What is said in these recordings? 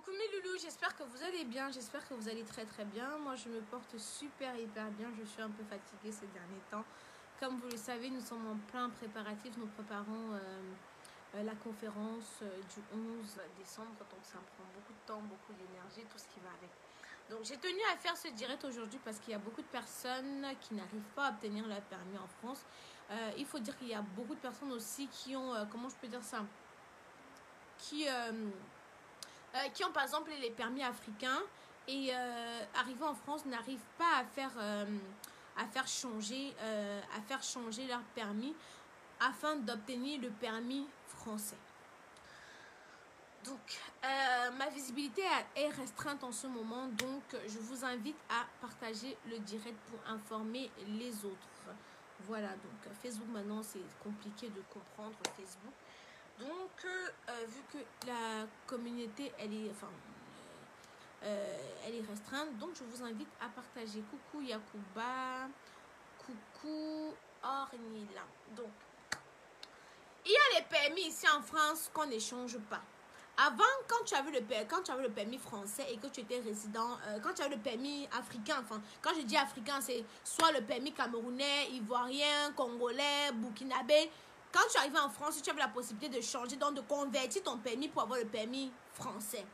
Coucou mes loulous, j'espère que vous allez bien, j'espère que vous allez très très bien. Moi je me porte super hyper bien, je suis un peu fatiguée ces derniers temps. Comme vous le savez, nous sommes en plein préparatif, nous préparons la conférence du 11 décembre. Donc ça me prend beaucoup de temps, beaucoup d'énergie, tout ce qui va avec. Donc j'ai tenu à faire ce direct aujourd'hui parce qu'il y a beaucoup de personnes qui n'arrivent pas à obtenir leur permis en France. Il faut dire qu'il y a beaucoup de personnes aussi qui ont, comment je peux dire ça, qui ont par exemple les permis africains et arrivant en France n'arrivent pas à faire changer leur permis afin d'obtenir le permis français. Donc ma visibilité est restreinte en ce moment, donc je vous invite à partager le direct pour informer les autres. Voilà, donc Facebook maintenant c'est compliqué de comprendre Facebook. Donc, vu que la communauté, elle est restreinte, donc je vous invite à partager. Coucou Yacouba, coucou Ornila. Donc, il y a les permis ici en France qu'on n'échange pas. Avant, quand tu avais le permis français et que tu étais résident, quand tu avais le permis africain, enfin, quand je dis africain, c'est soit le permis camerounais, ivoirien, congolais, burkinabé. Quand tu arrivais en France, tu avais la possibilité de changer, donc de convertir ton permis pour avoir le permis français.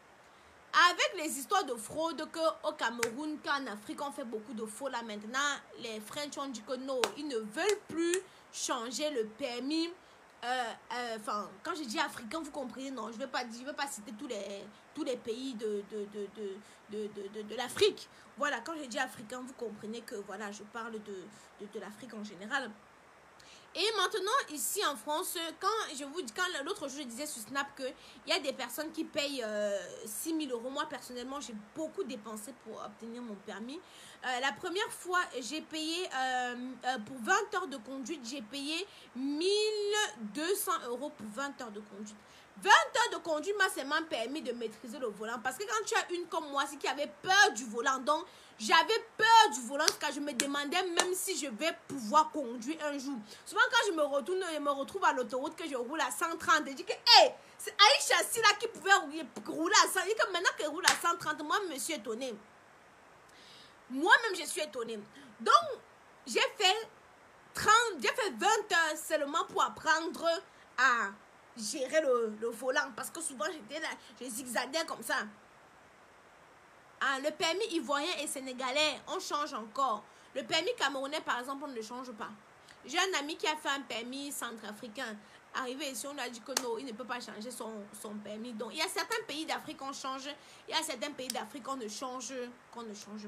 Avec les histoires de fraude qu'au Cameroun, qu'en Afrique, on fait beaucoup de faux là maintenant, les French ont dit que non, ils ne veulent plus changer le permis. Quand je dis africain, vous comprenez, non, je ne vais pas citer tous les pays de l'Afrique. Voilà, quand je dis africain, vous comprenez que voilà, je parle de l'Afrique en général. Et maintenant, ici en France, quand l'autre jour, je disais sur Snap qu'il y a des personnes qui payent 6 000 €. Moi, personnellement, j'ai beaucoup dépensé pour obtenir mon permis. La première fois, j'ai payé, pour 20 heures de conduite, j'ai payé 1 200 € pour 20 heures de conduite. 20 heures de conduite m'a seulement permis de maîtriser le volant. Parce que quand tu as une comme moi, qui avait peur du volant, donc j'avais peur du volant, parce que je me demandais même si je vais pouvoir conduire un jour. Souvent quand je me retrouve à l'autoroute, que je roule à 130, je dis que hey, c'est Aïcha là qui pouvait rouler à 100. Je dis que maintenant qu'elle roule à 130, moi je me suis étonnée. Moi-même je suis étonnée. Donc j'ai fait 20 heures seulement pour apprendre à gérer le volant, parce que souvent j'étais là, je zigzaguais comme ça. Ah, le permis ivoirien et sénégalais, on change encore. Le permis camerounais, par exemple, on ne le change pas. J'ai un ami qui a fait un permis centrafricain. Arrivé ici, on lui a dit que non, il ne peut pas changer son permis. Donc, il y a certains pays d'Afrique qu'on change, il y a certains pays d'Afrique qu'on ne change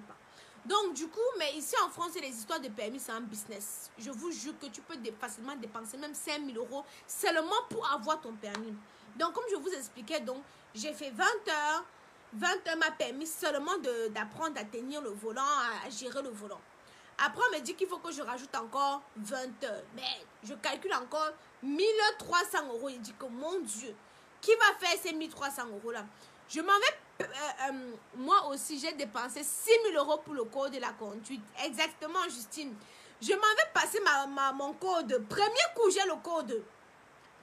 pas. Donc, du coup, mais ici en France, les histoires de permis, c'est un business. Je vous jure que tu peux facilement dépenser même 5 000 € seulement pour avoir ton permis. Donc, comme je vous expliquais, donc j'ai fait 20 heures. 20 heures m'a permis seulement d'apprendre à tenir le volant, à gérer le volant. Après, on me dit qu'il faut que je rajoute encore 20 heures. Mais je calcule encore 1 300 €. Il dit que mon Dieu, qui va faire ces 1 300 € là? Je m'en vais, moi aussi, j'ai dépensé 6 000 € pour le code de la conduite. Exactement, Justine. Je m'en vais passer mon code. Premier coup, j'ai le code.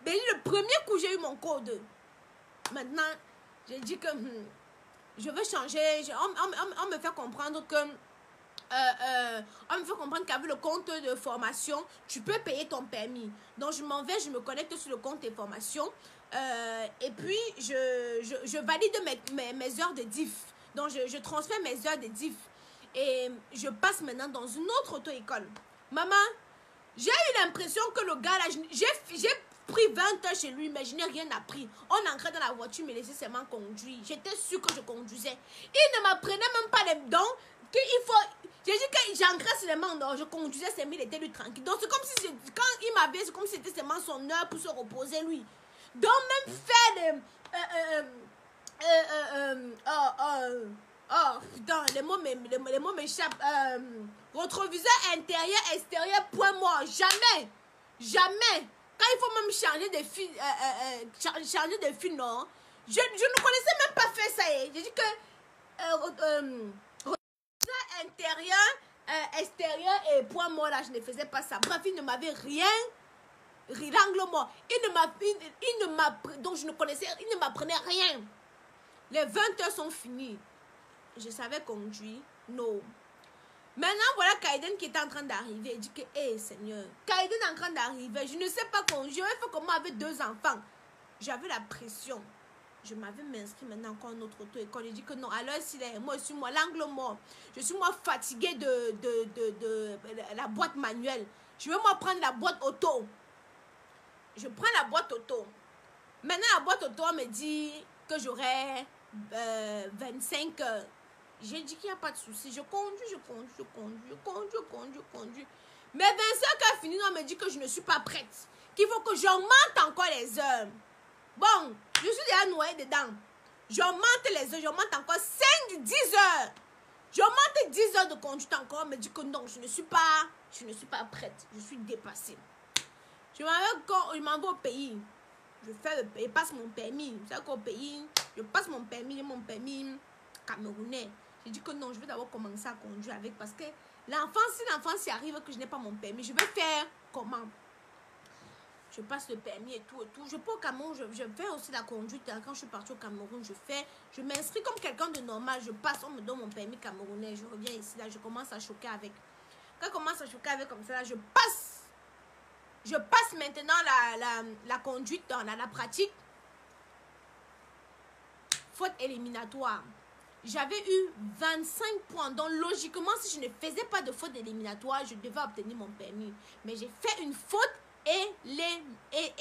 Mais le premier coup, j'ai eu mon code. Maintenant, j'ai dit que je veux changer. On me fait comprendre que on me fait comprendre qu'avec le compte de formation, tu peux payer ton permis. Donc je m'en vais, je me connecte sur le compte de formation et puis je valide mes heures de diff. Donc je transfère mes heures de diff et je passe maintenant dans une autre auto-école. Maman, j'ai eu l'impression que le gars là, j'ai pris 20 heures chez lui, mais je n'ai rien appris. On entrait dans la voiture, mais laissait seulement conduire. J'étais sûre que je conduisais. Il ne m'apprenait même pas les dons. Qu'il faut. J'ai dit que j'ancrais seulement, non, je conduisais, c'est il était lui tranquille. Donc c'est comme si, quand il m'avait, c'est comme si c'était seulement son heure pour se reposer lui. Donc même faire putain, les mots m'échappent. Rétroviseur intérieur, extérieur, point mort. Jamais. Quand il faut même changer de fil, non. Je ne connaissais même pas faire ça. J'ai dit que intérieur, extérieur et point mort là, je ne faisais pas ça. Bref, il ne m'avait rien. L'angle mort. Donc je ne connaissais, il ne m'apprenait rien. Les 20 heures sont finies. Je savais conduire. Non. Maintenant, voilà Kaiden qui est en train d'arriver. Il dit que, hé Seigneur, Kaiden est en train d'arriver. Je ne sais pas conduire. Il faut comment avec 2 enfants. J'avais la pression. Je m'avais m'inscrit maintenant encore en autre auto-école. Il dit que non, alors s'il est, moi, je suis moi, l'angle mort. Je suis moi fatiguée de la boîte manuelle. Je vais moi prendre la boîte auto. Je prends la boîte auto. Maintenant, la boîte auto me dit que j'aurai 25 heures. J'ai dit qu'il n'y a pas de souci. Je conduis. Mais 25 heures fini, on me dit que je ne suis pas prête. Qu'il faut que j'augmente encore les heures. Bon, je suis déjà noyée dedans. J'augmente les heures, j'augmente encore 5-10 heures. J'augmente 10 heures de conduite encore. On me dit que non, je ne suis pas prête. Je suis dépassée. Je m'en vais au pays. Je passe mon permis. Vous savez qu'au pays, je passe mon permis camerounais. J'ai dit que non, je vais d'abord commencer à conduire avec. Parce que l'enfant, si l'enfant s'y arrive que je n'ai pas mon permis, je vais faire comment? Je passe le permis et tout. Je peux au Cameroun, je fais aussi la conduite. Quand je suis partie au Cameroun, je m'inscris comme quelqu'un de normal. Je passe, on me donne mon permis camerounais. Je reviens ici, là, je commence à choquer avec. Quand je commence à choquer avec comme ça, là, je passe. Je passe maintenant la conduite dans la pratique. Faute éliminatoire. J'avais eu 25 points. Donc, logiquement, si je ne faisais pas de faute éliminatoire, je devais obtenir mon permis. Mais j'ai fait une faute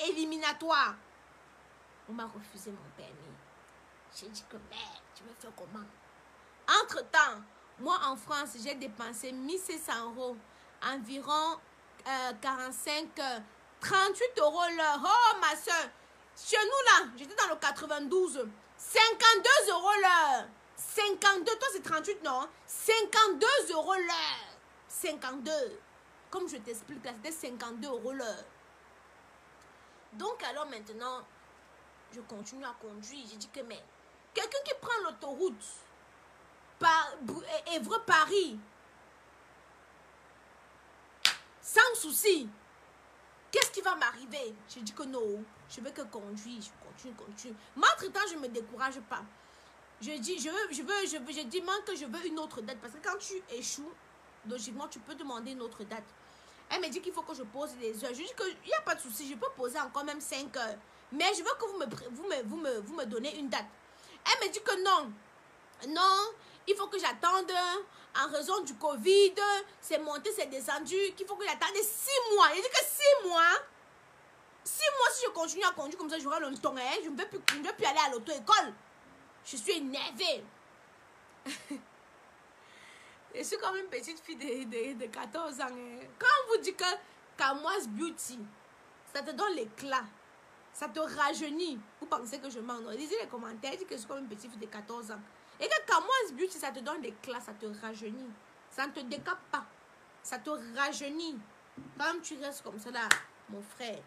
éliminatoire. On m'a refusé mon permis. J'ai dit que merde, tu veux faire comment? Entre-temps, moi en France, j'ai dépensé 1700 €, environ 45, 38 € l'heure. Oh ma soeur, chez nous là, j'étais dans le 92, 52 € l'heure. 52, toi c'est 38, non? 52 € l'heure. 52. Comme je t'explique, c'était 52 € l'heure. Donc alors maintenant, je continue à conduire. J'ai dit que mais, quelqu'un qui prend l'autoroute, Évreux-Paris, sans souci, qu'est-ce qui va m'arriver? J'ai dit que non, je veux que conduire, je continue. Mais entre-temps, je ne me décourage pas. Je dis, je dis même que je veux une autre date. Parce que quand tu échoues, logiquement, tu peux demander une autre date. Elle me dit qu'il faut que je pose les heures. Je dis qu'il n'y a pas de souci, je peux poser encore même 5 heures. Mais je veux que vous me donnez une date. Elle me dit que non. Non, il faut que j'attende en raison du Covid. C'est monté, c'est descendu. Qu'il faut que j'attende 6 mois. Elle dit que 6 mois. 6 mois, si je continue à conduire comme ça, j'aurai le temps. Hein? Je ne vais plus aller à l'auto-école. Je suis énervée. Je suis comme une petite fille de 14 ans. Hein. Quand on vous dit que Kamoise Beauty, ça te donne l'éclat, ça te rajeunit, vous pensez que je mens. Lisez les commentaires, dites que je suis comme une petite fille de 14 ans. Et que Kamoise Beauty, ça te donne l'éclat, ça te rajeunit. Ça ne te décape pas. Ça te rajeunit. Quand tu restes comme ça là, mon frère,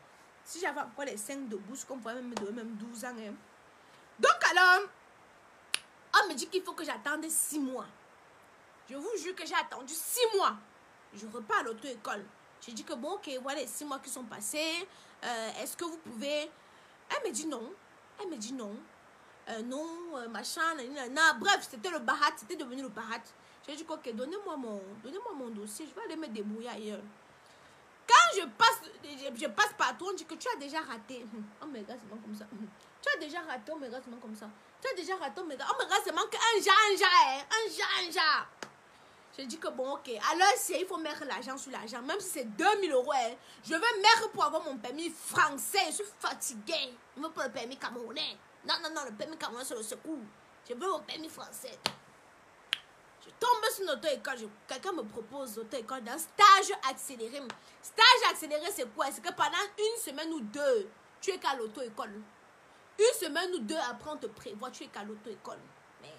si j'avais encore les 5 de bouche, qu'on pourrait même me donner même 12 ans. Hein. Donc alors, on me dit qu'il faut que j'attende 6 mois. Je vous jure que j'ai attendu 6 mois. Je repars à l'auto-école. J'ai dit que bon, ok, voilà les 6 mois qui sont passés. Est-ce que vous pouvez... Elle me dit non. Elle me dit non. Non, machin, nanana. Bref, c'était le bahat. C'était devenu le bahat. J'ai dit ok, donnez-moi mon dossier. Je vais aller me débrouiller ailleurs. Quand je passe partout, on dit que tu as déjà raté. Oh my god, c'est bon comme ça. Tu as déjà raté, oh my god, c'est bon comme ça. Tu as déjà raté, oh my god, c'est manque un jar. Je dis que bon, ok. Alors, il faut mettre l'argent sur l'argent. Même si c'est 2000 €. Hein, je vais mettre pour avoir mon permis français. Je suis fatiguée. Je ne veux pas le permis camerounais. Non, le permis camerounais, c'est le secours. Je veux mon permis français. Je tombe sur une auto-école. Quelqu'un me propose l'auto-école d'un stage accéléré. Stage accéléré, c'est quoi? C'est que pendant 1 semaine ou 2, tu es qu'à l'auto-école. 1 semaine ou 2 après, on te prévoit, tu es qu'à l'auto-école. Mais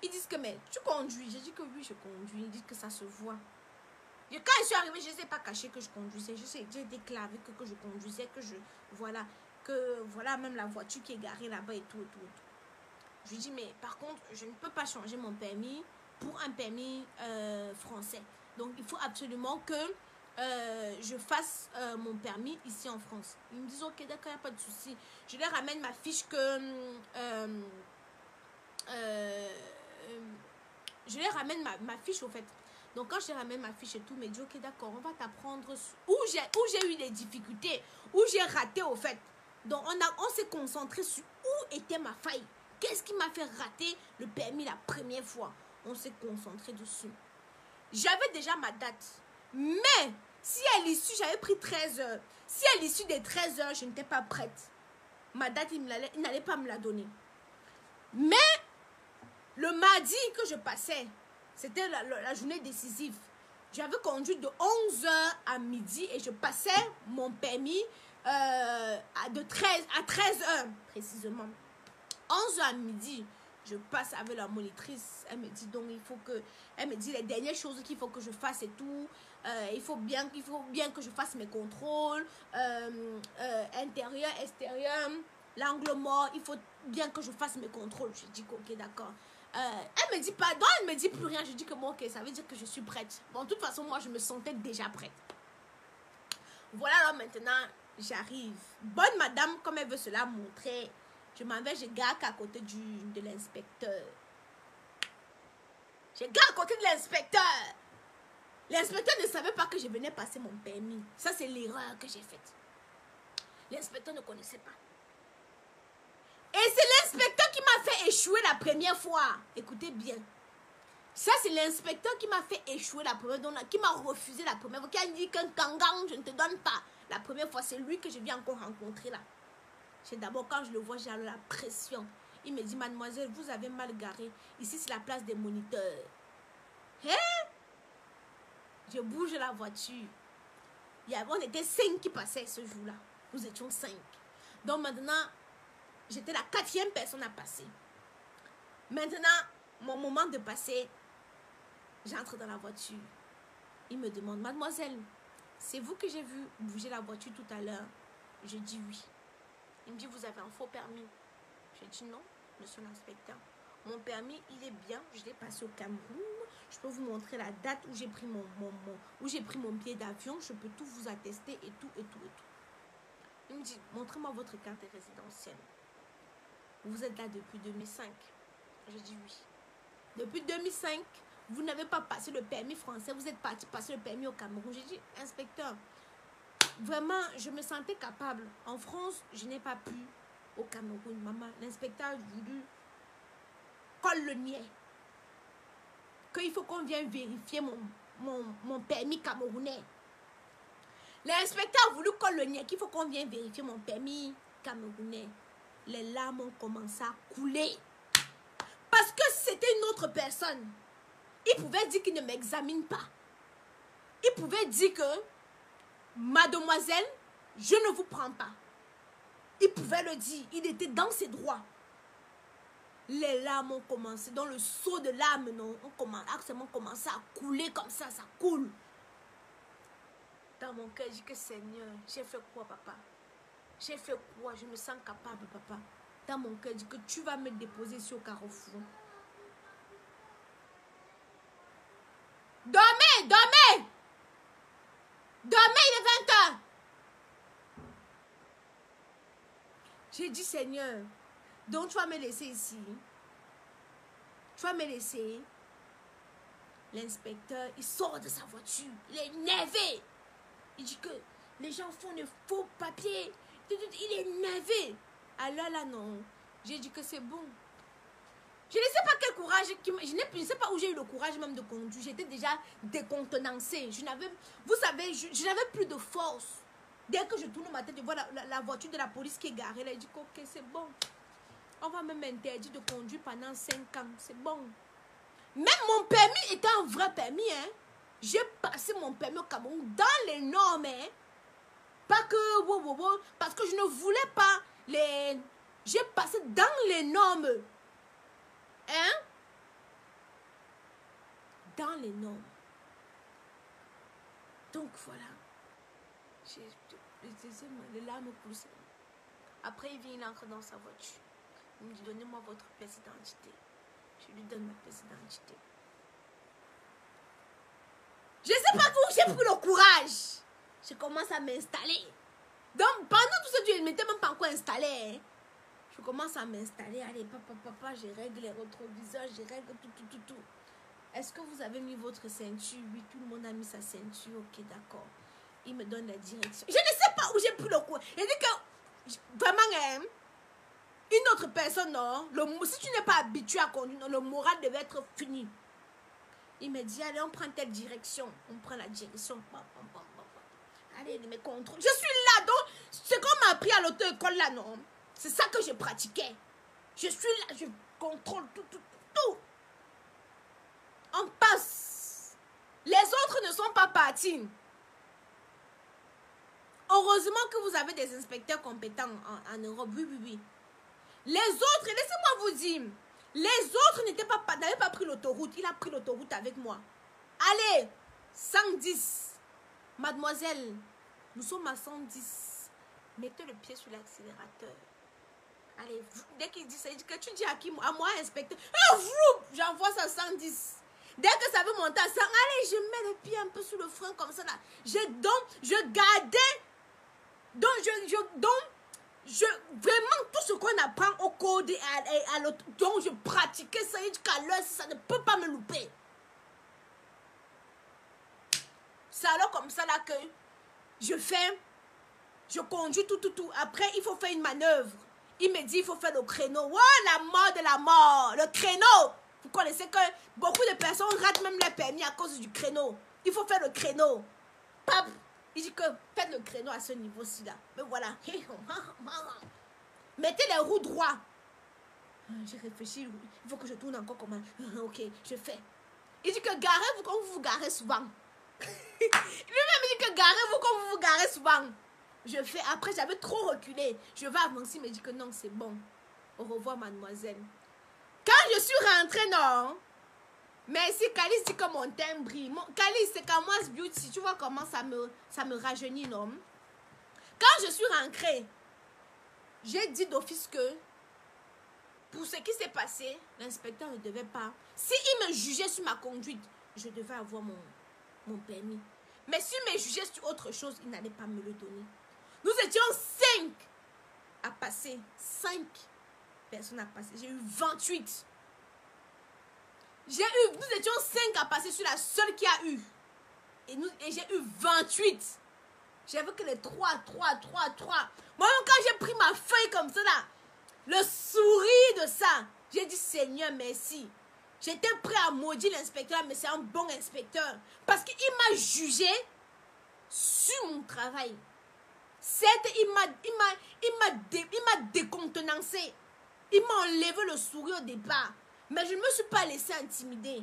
ils disent que, mais tu conduis. J'ai dit que oui, je conduis. Ils disent que ça se voit. Et quand je suis arrivée, je ne sais pas cacher que je conduisais. J'ai été claire avec que je conduisais, voilà, même la voiture qui est garée là-bas et tout. Je lui dis, mais par contre, je ne peux pas changer mon permis pour un permis français. Donc, il faut absolument que je fasse mon permis ici en France. Ils me disent, ok, d'accord, il n'y a pas de souci. Je leur ramène ma fiche que je lui ramène ma fiche au fait. Donc quand je ramène ma fiche et tout, il me dit ok d'accord, on va t'apprendre où j'ai eu des difficultés, où j'ai raté au fait. Donc on s'est concentré sur où était ma faille. Qu'est-ce qui m'a fait rater le permis la première fois? On s'est concentré dessus. J'avais déjà ma date. Mais si à l'issue, j'avais pris 13 heures. Si à l'issue des 13 heures, je n'étais pas prête, ma date, il n'allait pas me la donner. Mais le mardi que je passais, c'était la journée décisive. J'avais conduit de 11 heures à midi et je passais mon permis à 13 heures précisément. 11 heures à midi, je passe avec la monitrice. Elle me dit donc elle me dit les dernières choses qu'il faut que je fasse et tout. Il faut bien que je fasse mes contrôles intérieur, extérieur, l'angle mort. Il faut bien que je fasse mes contrôles. Je dis ok d'accord. Elle me dit pardon, elle me dit plus rien. Je dis que bon ok, ça veut dire que je suis prête. Bon, de toute façon moi je me sentais déjà prête. Voilà, alors maintenant j'arrive. Bonne madame, comme elle veut cela montrer. Je m'en vais, je gare à côté de l'inspecteur. Je gare à côté de l'inspecteur. L'inspecteur ne savait pas que je venais passer mon permis. Ça, c'est l'erreur que j'ai faite. L'inspecteur ne connaissait pas. Et c'est l'inspecteur qui m'a fait échouer la première fois. Écoutez bien. Ça, c'est l'inspecteur qui m'a fait échouer la première fois, qui m'a refusé la première fois, qui a dit qu'un kangang, je ne te donne pas. La première fois, c'est lui que je viens encore rencontrer là. D'abord, quand je le vois, j'ai la pression. Il me dit, mademoiselle, vous avez mal garé. Ici, c'est la place des moniteurs. Hein? Je bouge la voiture. On était 5 qui passaient ce jour-là. Nous étions 5. Donc maintenant, j'étais la 4e personne à passer. Maintenant, mon moment de passer, j'entre dans la voiture. Il me demande, mademoiselle, c'est vous que j'ai vu bouger la voiture tout à l'heure? Je dis oui. Il me dit, vous avez un faux permis? Je dis non, monsieur l'inspecteur. Mon permis, il est bien. Je l'ai passé au Cameroun. Je peux vous montrer la date où j'ai pris mon billet d'avion. Je peux tout vous attester et tout, et tout, et tout. Il me dit, montrez-moi votre carte résidentielle. Vous êtes là depuis 2005. Je dis oui. Depuis 2005, vous n'avez pas passé le permis français. Vous êtes parti passer le permis au Cameroun. J'ai dit, inspecteur, vraiment, je me sentais capable. En France, je n'ai pas pu. Au Cameroun, maman, l'inspecteur a voulu qu'on le nie. Qu'il faut qu'on vienne vérifier mon permis camerounais. L'inspecteur a voulu qu'on le nie, qu'il faut qu'on vienne vérifier mon permis camerounais. Les larmes ont commencé à couler. Parce que si c'était une autre personne, il pouvait dire qu'il ne m'examine pas. Il pouvait dire que, mademoiselle, je ne vous prends pas. Il pouvait le dire. Il était dans ses droits. Les larmes ont commencé. Dans le seau de larmes, non, on commencé à couler comme ça. Ça coule. Dans mon cœur, je dis que Seigneur, j'ai fait quoi, papa? J'ai fait quoi? Je me sens capable, papa. Dans mon cœur, je dis que tu vas me déposer sur le carrefour. Dormez, dormez! Dormez, il est 20 h. J'ai dit, Seigneur, donc tu vas me laisser ici. Tu vas me laisser. L'inspecteur, il sort de sa voiture. Il est énervé. Il dit que les gens font de faux papiers. Il est énervé. Alors là, non. J'ai dit que c'est bon. Je ne sais pas quel courage. Je ne sais pas où j'ai eu le courage même de conduire. J'étais déjà décontenancée. Vous savez, je n'avais plus de force. Dès que je tourne ma tête, je vois la voiture de la police qui est garée. Là, je dis ok, c'est bon. On va même m'interdire de conduire pendant 5 ans. C'est bon. Même mon permis était un vrai permis. Hein. J'ai passé mon permis au Cameroun dans les normes. Hein. Pas que... Parce que je ne voulais pas les... J'ai passé dans les normes. Hein? Dans les normes. Donc voilà. Les larmes coulent. Après, il vient, il entre dans sa voiture. Il me dit, donnez-moi votre pièce d'identité. Je lui donne ma pièce d'identité. Je ne sais pas d'où j'ai pris le courage. Je commence à m'installer. Donc, pendant tout ce temps, je ne m'étais même pas encore installé. Hein. Je commence à m'installer. Allez, papa, je règle les rétroviseurs, je règle tout. est-ce que vous avez mis votre ceinture? Oui, tout le monde a mis sa ceinture. Ok, d'accord. Il me donne la direction. Je ne sais pas où j'ai pris le coup. Il dit que, vraiment, une autre personne, non, si tu n'es pas habitué à conduire, le moral devait être fini. Il me dit, allez, on prend telle direction. On prend la direction. Allez, il me contrôle. Je suis là, donc, ce qu'on m'a appris à l'auto-école, là, non. C'est ça que je pratiquais. Je suis là, je contrôle tout. On passe. Les autres ne sont pas partis. Heureusement que vous avez des inspecteurs compétents en Europe. Oui. Les autres, laissez-moi vous dire, les autres n'avaient pas pris l'autoroute. Il a pris l'autoroute avec moi. Allez, 110. Mademoiselle, nous sommes à 110. Mettez le pied sur l'accélérateur. Allez, dès qu'il dit ça, il dit que tu dis à qui? À moi, inspecteur. J'envoie ça à 110. Dès que ça veut monter à 100, allez, je mets le pied un peu sur le frein comme ça là. Je gardais. Vraiment tout ce qu'on apprend au code et à l'autre. Donc je pratiquais ça jusqu'à l'heure, ça ne peut pas me louper. C'est alors comme ça là que je conduis tout. Après, il faut faire une manœuvre. Il me dit, il faut faire le créneau. Oh, la mort de la mort. Le créneau. Vous connaissez que beaucoup de personnes ratent même les permis à cause du créneau. Il faut faire le créneau. Pap. Il dit que faites le créneau à ce niveau-ci là. Mais voilà. Mettez les roues droits. J'ai réfléchi. Il faut que je tourne encore comment. Ok, je fais. Il dit que garez-vous comme vous vous garez souvent. Lui-même dit que garez-vous comme vous vous garez souvent. Je fais. Après, j'avais trop reculé. Je vais avancer. Il me dit que non, c'est bon. Au revoir, mademoiselle. Quand je suis rentrée, non. Merci, Calice dit que mon teint brille. Calice, c'est Camoise Beauty. Tu vois comment ça me rajeunit, non? Quand je suis rentrée, j'ai dit d'office que pour ce qui s'est passé, l'inspecteur ne devait pas. S'il me jugeait sur ma conduite, je devais avoir mon permis. Mais s'il me jugeait sur autre chose, il n'allait pas me le donner. Nous étions 5 à passer. 5 personnes à passer. J'ai eu 28. Nous étions 5 à passer sur la seule qui a eu. Et j'ai eu 28. J'avais que les 3. Moi, quand j'ai pris ma feuille comme ça, là, le sourire de ça, j'ai dit, Seigneur, merci. J'étais prêt à maudire l'inspecteur, mais c'est un bon inspecteur. Parce qu'il m'a jugé sur mon travail. Il m'a décontenancé. Il m'a enlevé le sourire au départ. Mais je ne me suis pas laissé intimider.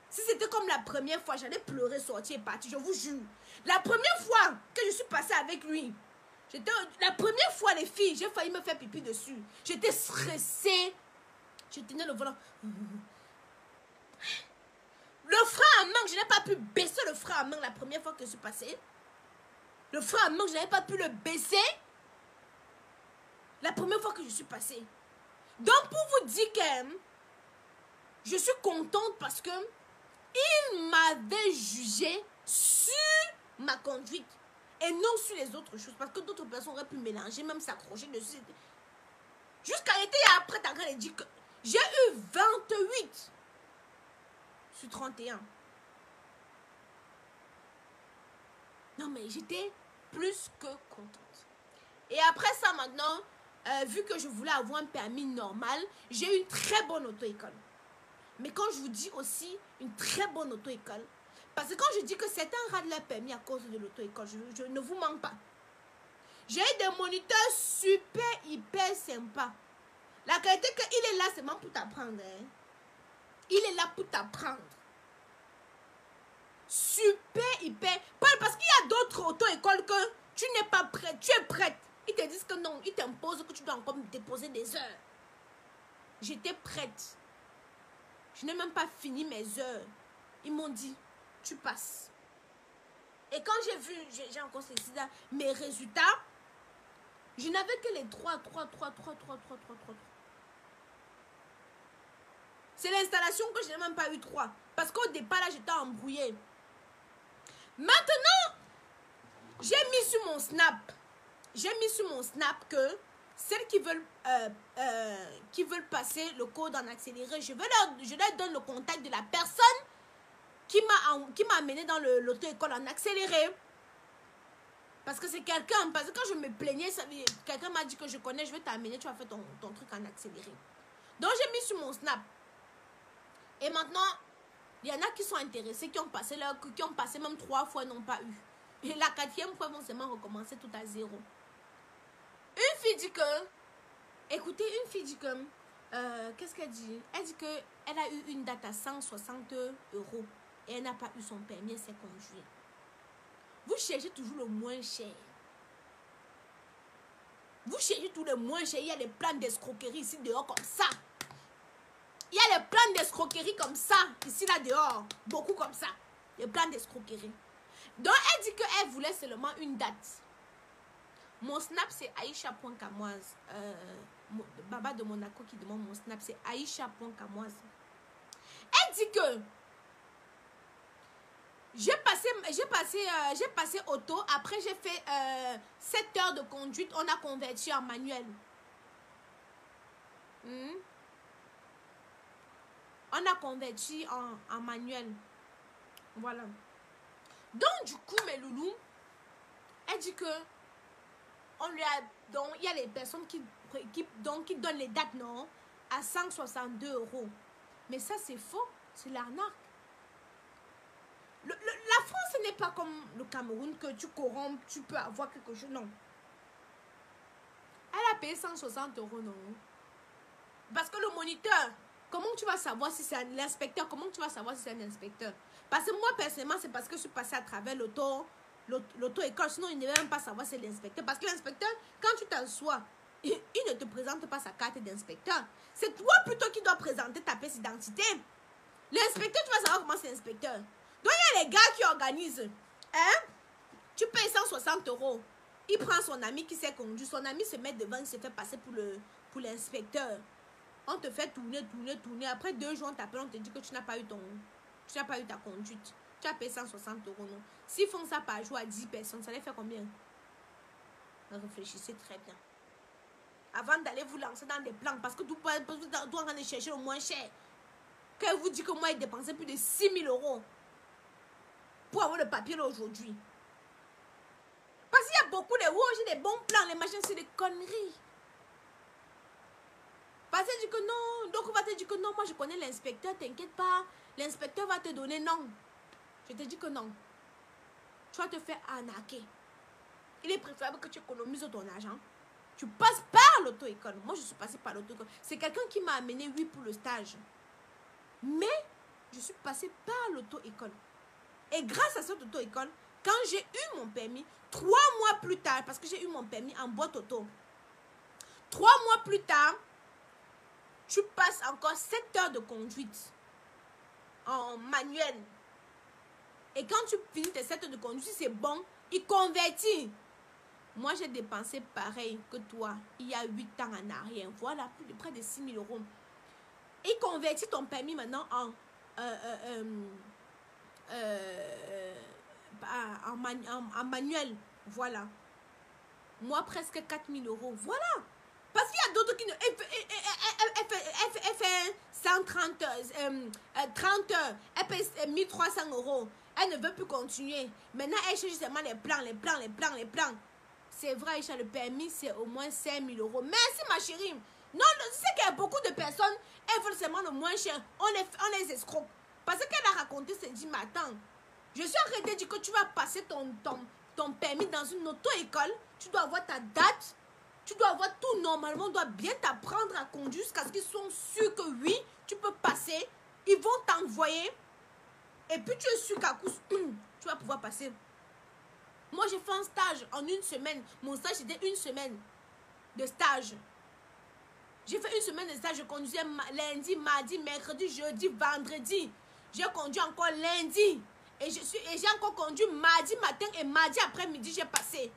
Si c'était comme la première fois, j'allais pleurer, sortir et partir, je vous jure. La première fois que je suis passée avec lui, la première fois, les filles, j'ai failli me faire pipi dessus. J'étais stressée. Je tenais le volant. Le frein à main, je n'ai pas pu baisser le frein à main la première fois que je suis passée. Le frein à main, je n'avais pas pu le baisser la première fois que je suis passée. Donc, pour vous dire que je suis contente parce que il m'avait jugé sur ma conduite et non sur les autres choses. Parce que d'autres personnes auraient pu mélanger, même s'accrocher dessus. Jusqu'à l'été après, t'as regardé, dit que j'ai eu 28 sur 31. Non, mais j'étais plus que contente. Et après ça, maintenant, vu que je voulais avoir un permis normal, j'ai eu une très bonne auto-école. Mais quand je vous dis aussi une très bonne auto-école, parce que quand je dis que certains ratent leur permis à cause de l'auto-école, je ne vous mens pas. J'ai eu des moniteurs super, hyper sympas. La qualité qu'il est là, c'est même pour t'apprendre. Hein. Il est là pour t'apprendre. Super, hyper. Parce qu'il y a d'autres auto-écoles que tu n'es pas prête, tu es prête. Ils te disent que non, ils t'imposent que tu dois encore déposer des heures. J'étais prête. Je n'ai même pas fini mes heures. Ils m'ont dit, tu passes. Et quand j'ai vu, j'ai encore saisi là, mes résultats, je n'avais que les 3. C'est l'installation que je n'ai même pas eu 3. Parce qu'au départ, là, j'étais embrouillée. Maintenant, j'ai mis sur mon snap. Que celles qui veulent passer le code en accéléré, je leur donne le contact de la personne qui m'a amené dans l'auto-école en accéléré. Parce que c'est quelqu'un, parce que quand je me plaignais, quelqu'un m'a dit que je connais, je vais t'amener, tu vas faire ton truc en accéléré. Donc j'ai mis sur mon Snap. Et maintenant, il y en a qui sont intéressés, qui ont passé même 3 fois, n'ont pas eu. Et la 4e fois, vont seulement recommencer tout à 0. Une fille dit que, écoutez, qu'est-ce qu'elle dit? Elle dit qu'elle a eu une date à 160 € et elle n'a pas eu son permis, elle s'est conduite. Vous cherchez toujours le moins cher. Vous cherchez tout le moins cher. Il y a des plans d'escroquerie ici dehors comme ça. Il y a les plans d'escroquerie comme ça, ici là dehors. Beaucoup comme ça. Les plans d'escroquerie. Donc elle dit qu'elle voulait seulement une date. Mon Snap c'est Aïcha.Kamoise. Baba de Monaco qui demande mon Snap c'est Aïcha.Kamoise. Elle dit que j'ai passé auto. Après j'ai fait 7 heures de conduite. On a converti en manuel. On a converti en manuel. Voilà. Donc du coup mes loulous, elle dit que donc il y a les personnes qui donnent les dates non à 162 €. Mais ça c'est faux, c'est l'arnaque. La France n'est pas comme le Cameroun que tu corrompes, tu peux avoir quelque chose. Non. Elle a payé 160 €, non. Parce que le moniteur, comment tu vas savoir si c'est l'inspecteur? Comment tu vas savoir si c'est un inspecteur? Parce que moi, personnellement, c'est parce que je suis passée à travers l'auto-école. Sinon, il ne devait même pas savoir si c'est l'inspecteur. Parce que l'inspecteur, quand tu t'assois, il ne te présente pas sa carte d'inspecteur. C'est toi plutôt qui dois présenter ta pièce d'identité. L'inspecteur, tu vas savoir comment c'est l'inspecteur. Donc, il y a les gars qui organisent. Hein? Tu payes 160 €. Il prend son ami qui s'est conduit. Son ami se met devant, il se fait passer pour l'inspecteur. On te fait tourner. Après 2 jours, on t'appelle, on te dit que tu n'as pas eu ta conduite. Tu as payé 160 €, non? S'ils font ça par jour à 10 personnes, ça les fait combien? Réfléchissez très bien. Avant d'aller vous lancer dans des plans, parce que vous doit aller chercher le moins cher. Quand vous dit que moi, il dépensait plus de 6 000 € pour avoir le papier là aujourd'hui. Parce qu'il y a beaucoup de j'ai des bons plans, les machines, c'est des conneries. Parce que dit que non, donc on va te dire que non, moi je connais l'inspecteur, t'inquiète pas, l'inspecteur va te donner non. Je te dis que non. Tu vas te faire arnaquer. Il est préférable que tu économises ton argent. Tu passes par l'auto-école. Moi je suis passée par l'auto-école. C'est quelqu'un qui m'a amené, oui, pour le stage. Mais je suis passée par l'auto-école. Et grâce à cette auto-école, quand j'ai eu mon permis, 3 mois plus tard, parce que j'ai eu mon permis en boîte auto, 3 mois plus tard, tu passes encore 7 heures de conduite en manuel. Et quand tu finis tes 7 heures de conduite, c'est bon, il convertit. Moi, j'ai dépensé pareil que toi, il y a 8 ans en arrière. Voilà, près de 6 000 €. Il convertit ton permis maintenant en manuel. Voilà. Moi, presque 4 000 €. Voilà. Parce qu'il y a d'autres qui ne... Elle fait 130 30 heures. Elle paye 1 300 €. Elle ne veut plus continuer. Maintenant, elle cherche justement les plans. C'est vrai, Aïcha, le permis, c'est au moins 5 000 €. Merci, ma chérie. Non, je sais qu'il y a beaucoup de personnes, elles veulent seulement le moins cher. On les escroque. Parce qu'elle a raconté, c'est dit, mais attends, je suis arrêtée de dire que tu vas passer ton permis dans une auto-école. Tu dois avoir ta date. Tu dois avoir tout normalement. On doit bien t'apprendre à conduire jusqu'à ce qu'ils soient sûrs que oui, tu peux passer. Ils vont t'envoyer. Et puis tu es sûr qu'à coup, tu vas pouvoir passer. Moi, j'ai fait un stage en 1 semaine. Mon stage, c'était 1 semaine de stage. J'ai fait 1 semaine de stage. Je conduisais lundi, mardi, mercredi, jeudi, vendredi. J'ai conduit encore lundi. Et j'ai encore conduit mardi matin et mardi après-midi, j'ai passé.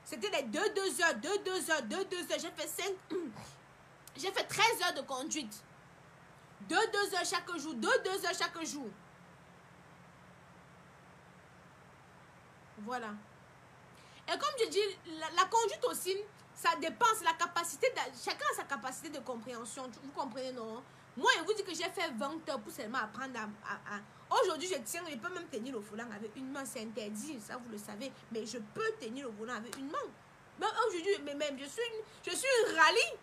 C'était les 2 heures. J'ai fait 13 heures de conduite. 2 heures chaque jour. 2 heures chaque jour. Voilà. Et comme je dis, la conduite aussi, ça dépend, la capacité chacun a sa capacité de compréhension. Vous comprenez, non? Moi, je vous dis que j'ai fait 20 heures pour seulement apprendre à... Aujourd'hui, je peux même tenir le volant avec une main. C'est interdit, ça vous le savez. Mais je peux tenir le volant avec une main. Mais aujourd'hui, même je suis une rallye.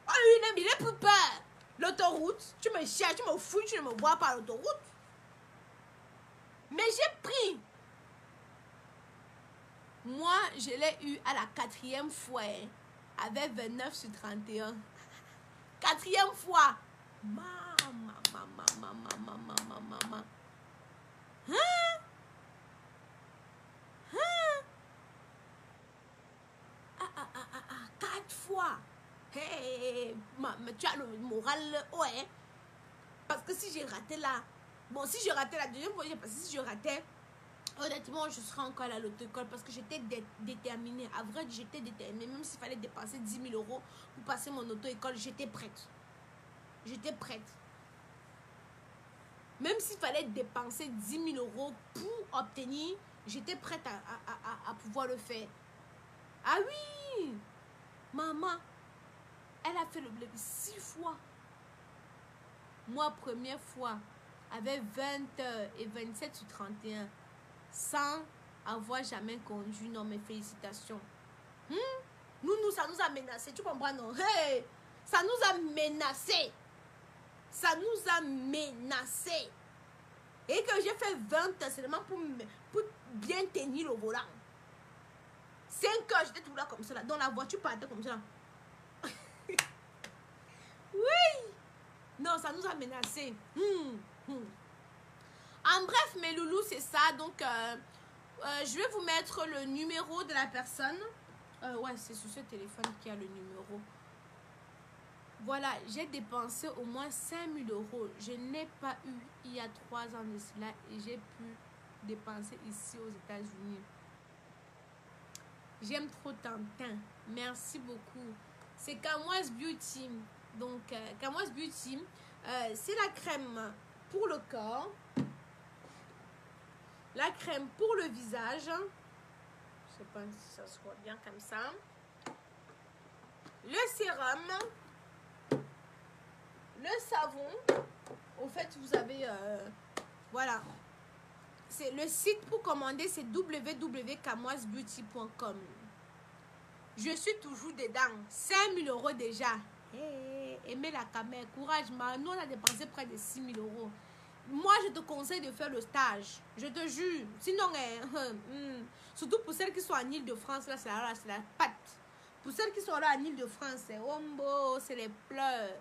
Oh, il est plus peur. L'autoroute, tu me cherches, tu me fouilles, tu ne me vois pas à l'autoroute. Mais j'ai pris. Moi, je l'ai eu à la 4e fois. Avec 29 sur 31. 4e fois. Maman. Hein? Hein? 4 fois. Hey, tu as le moral, ouais. Parce que si j'ai raté là, bon, si je ratais la deuxième fois, parce que si je ratais, honnêtement, je serais encore à l'auto-école parce que j'étais déterminée. À vrai dire, j'étais déterminée. Même s'il fallait dépenser 10 000 euros pour passer mon auto-école, j'étais prête. J'étais prête. Même s'il fallait dépenser 10 000 euros pour obtenir, j'étais prête à pouvoir le faire. Ah oui! Maman, elle a fait le blé 6 fois. Moi, première fois, avec 20 heures et 27 sur 31, sans avoir jamais conduit. Non, mais félicitations. Nous, ça nous a menacés. Tu comprends, non? Hey! Ça nous a menacés. Ça nous a menacés. Et que j'ai fait 20 heures seulement pour bien tenir le volant. 5 heures, j'étais tout là comme ça. Là. Dans la voiture, partait comme ça. Oui! Non, ça nous a menacés. En bref, mes loulous, c'est ça. Donc, je vais vous mettre le numéro de la personne. Ouais, c'est sur ce téléphone qu'il y a le numéro. Voilà, j'ai dépensé au moins 5 000 euros. Je n'ai pas eu il y a 3 ans de cela et j'ai pu dépenser ici aux États-Unis. J'aime trop Tintin. Merci beaucoup. C'est Kamoise Beauty. Donc, Kamoise Beauty, c'est la crème pour le corps. La crème pour le visage. Je ne sais pas si ça se voit bien comme ça. Le sérum. Le savon. Au fait, vous avez... voilà. C'est le site pour commander, c'est www.kamoisebeauty.com. Je suis toujours dedans. 5 000 euros déjà. Hey, aimez la caméra. Courage, nous on a dépensé près de 6 000 euros. Moi, je te conseille de faire le stage. Je te jure. Sinon, surtout pour celles qui sont en Île-de-France, là, c'est la pâte. Pour celles qui sont là en Île-de-France, c'est Ombo, c'est les pleurs.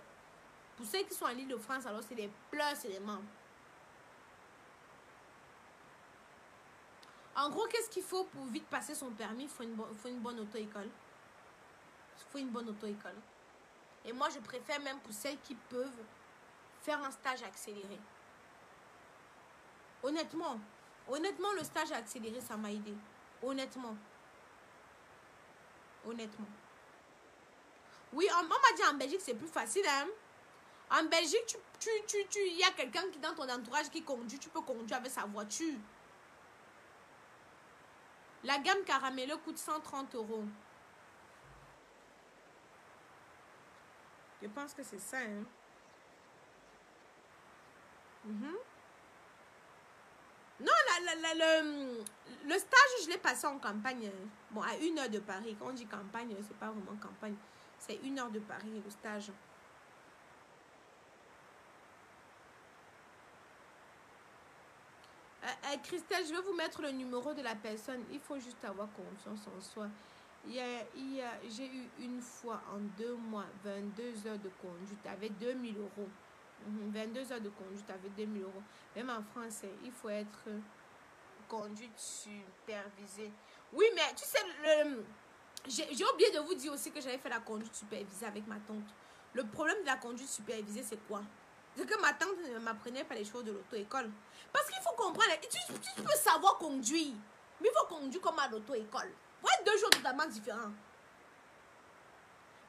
Pour celles qui sont en Île-de-France, alors c'est les pleurs, c'est les membres. En gros, qu'est-ce qu'il faut pour vite passer son permis? Il faut une bonne auto-école. Il faut une bonne auto-école. Et moi, je préfère même pour celles qui peuvent faire un stage accéléré. Honnêtement, le stage accéléré, ça m'a aidé. Honnêtement. Oui, on m'a dit en Belgique, c'est plus facile. Hein? En Belgique, il y a quelqu'un qui dans ton entourage qui conduit. Tu peux conduire avec sa voiture. La gamme caramelo coûte 130 euros. Je pense que c'est ça. Hein? Non, le stage, je l'ai passé en campagne. Bon, à 1 heure de Paris. Quand on dit campagne, c'est pas vraiment campagne. C'est 1 heure de Paris, le stage. Christelle, je vais vous mettre le numéro de la personne. Il faut juste avoir confiance en soi. J'ai eu une fois en 2 mois 22 heures de conduite avec 2 000 euros. 22 heures de conduite avec 2 000 euros. Même en français, il faut être conduite supervisée. Oui, mais tu sais, j'ai oublié de vous dire aussi que j'avais fait la conduite supervisée avec ma tante. Le problème de la conduite supervisée, c'est quoi? C'est que ma tante ne m'apprenait pas les choses de l'auto-école. Parce qu'il faut comprendre, tu peux savoir conduire, mais il faut conduire comme à l'auto-école. Vous êtes 2 jours totalement différents.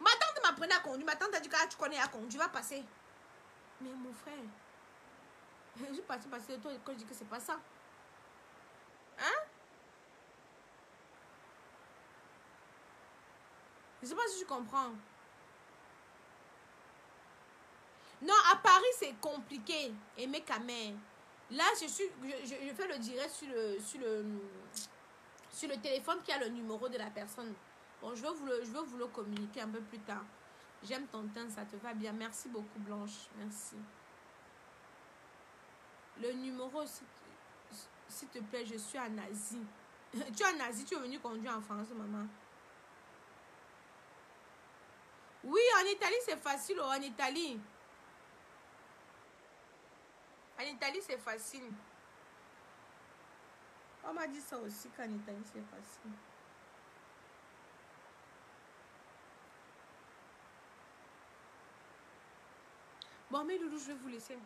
Ma tante m'apprenait à conduire. Ma tante a dit que tu connais à conduire, va passer. Mais mon frère, je suis partie passer l'auto-école, je dis que c'est pas ça. Hein? Je sais pas si tu comprends. Non, à Paris, c'est compliqué. Aimer Kamer. Là, je fais le direct sur le téléphone qui a le numéro de la personne. Bon, je vais vous le communiquer un peu plus tard. J'aime ton teint, ça te va bien. Merci beaucoup, Blanche. Merci. Le numéro, s'il te plaît, je suis en Asie. Tu es en Asie, tu es venu conduire en France, maman. Oui, en Italie, c'est facile. En Italie. En Italie, c'est facile. On m'a dit ça aussi, qu'en Italie, c'est facile. Bon, mais Loulou, je vais vous laisser.